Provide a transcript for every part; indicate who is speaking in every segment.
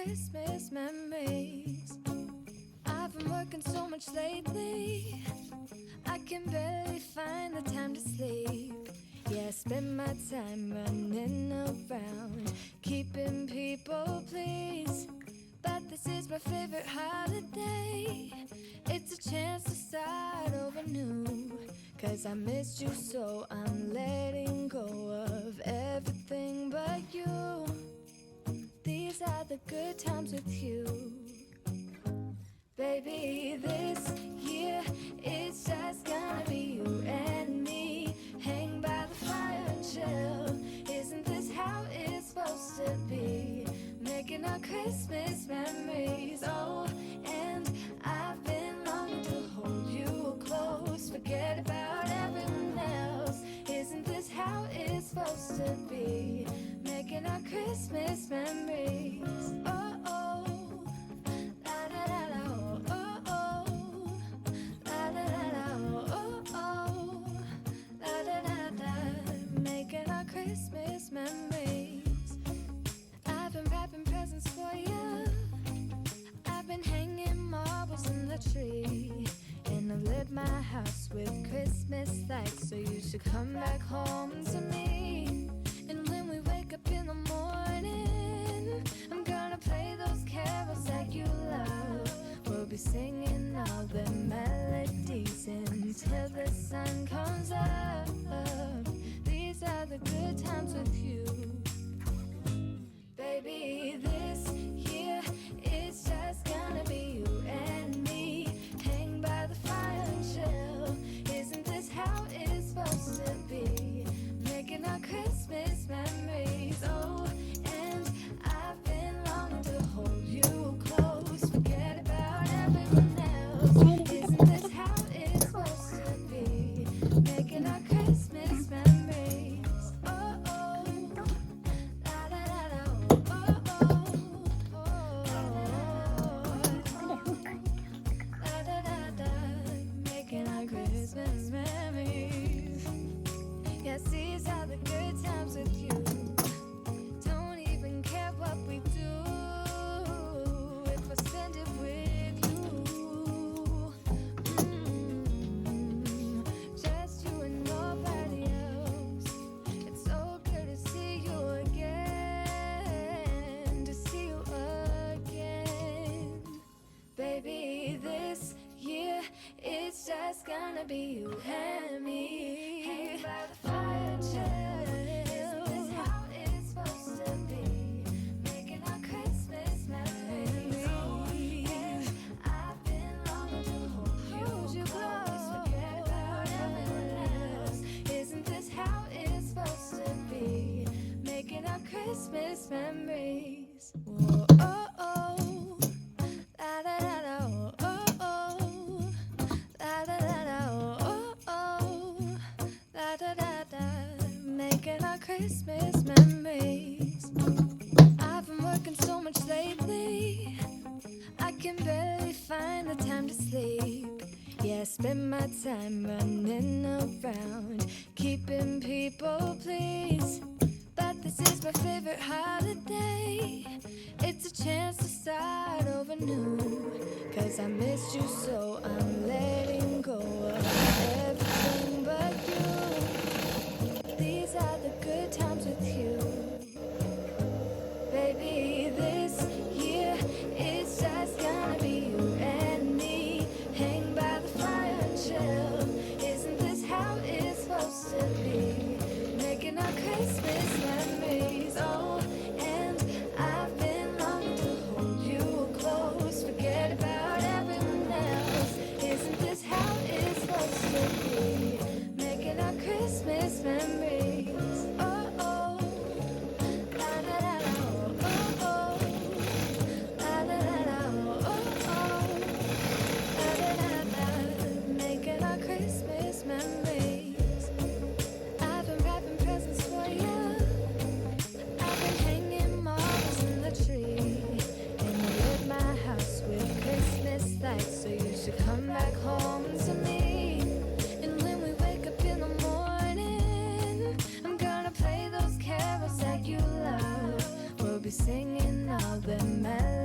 Speaker 1: Christmas memories. I've been working so much lately, I can barely find the time to sleep. Yeah, I spend my time running around, keeping people pleased. But this is my favorite holiday. It's a chance to start over new. 'Cause I missed you, so I'm letting go of everything but you. These are the good times with you. Baby, this year it's just gonna be you and me. Hang by the fire and chill. Isn't this how it's supposed to be? Making our Christmas memories. Oh, and I've been longing to hold you close. Forget about everyone else. Isn't this how it's supposed to be? Making our Christmas memories. Oh, oh. La, da, da, da, oh, oh, oh. La, da, da, da, oh, oh. La, da, da, da. Making our Christmas memories. I've been wrapping presents for you. I've been hanging marbles in the tree. And I've lit my house with Christmas lights. So you should come back home to me. And when we wake up in the morning, I'm gonna play those carols that you love. We'll be singing all the melodies until the sun comes up. These are the good times with you. Baby, this year it's just gonna be you and me. Hang by the fire and chill. Isn't this how it's supposed to be? Making our Christmas memories. Oh, and I've been longing to hold you close. Forget about everyone else. Isn't this how it's supposed to be? Making our Christmas memories. Oh, oh. La, da, da, da, oh, oh, oh. La, da, da, da. Making our Christmas memories. Yes, these are the good times with you. Don't even care what we do if I spend it with you. Just you and nobody else. It's so good to see you again. To see you again. Baby, this year it's just gonna be you and me. Hang by the fire, chill. Isn't this how it's supposed to be? Making our Christmas memories. And I've been longing to hold you close. Forget about everyone else. Isn't this how it's supposed to be? Making our Christmas memories. Whoa, oh, oh. La, da, da, da, oh, oh. La, da, da, da, oh, oh. La, da, da, da. Making our Christmas memories. I've been working so much lately, I can barely find the time to sleep. Yeah, I spend my time running around, keeping people pleased. But this is my favorite holiday. It's a chance to start over new. 'Cause I missed you, so I'm letting go of everything but you. These are the good times with you. Baby, this year it's just gonna be you and me. Hang by the fire and chill. Isn't this how it's supposed to be? Making our Christmas memories. Oh, and I've been longing to hold you close. Forget about everyone else. Isn't this how it's supposed to be? Making our Christmas memories. Oh, oh. La, da, da, da, oh, oh. La, da, da, da, oh, oh. La, da, da, da. Making our Christmas memories. I've been wrapping presents for you. I've been hanging marbles in the tree. And I lit my house with Christmas lights. So you should come back home to me. And when we wake up in the morning, I'm gonna play those carols that you love. We'll be singing all the melodies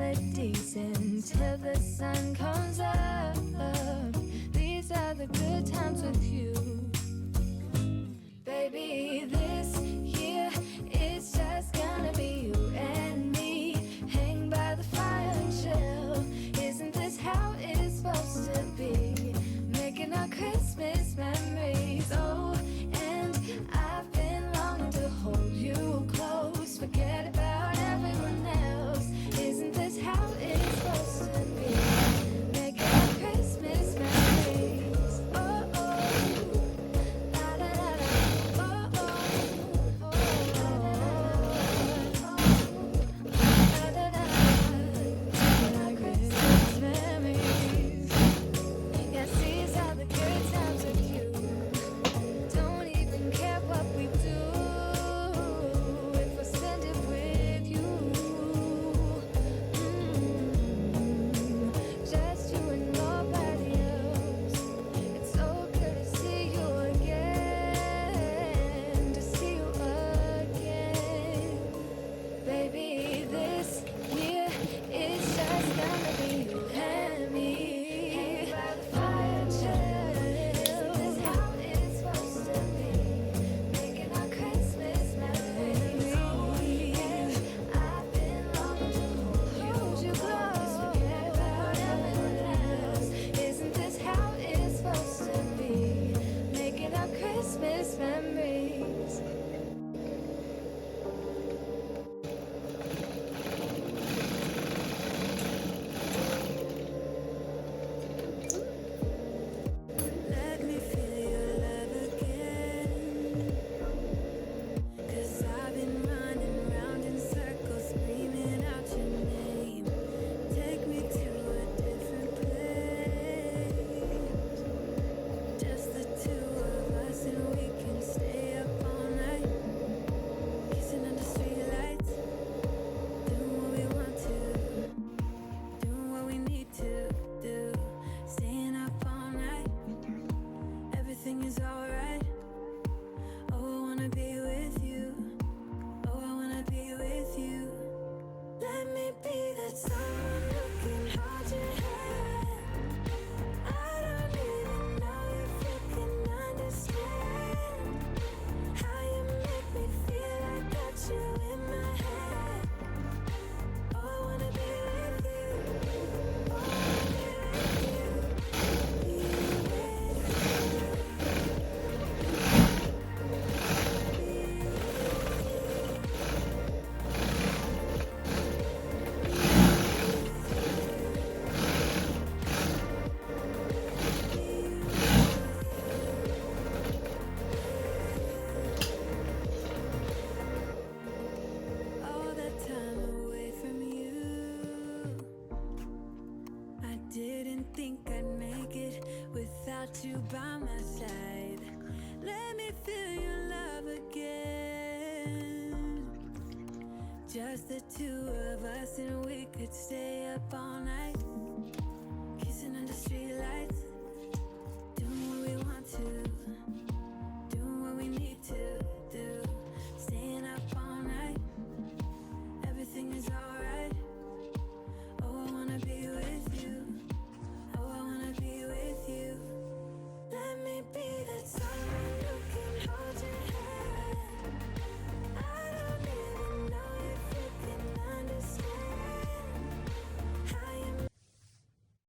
Speaker 1: think I'd make it without you by my side. Let me feel your love again. Just the two of us, and we could stay up all night.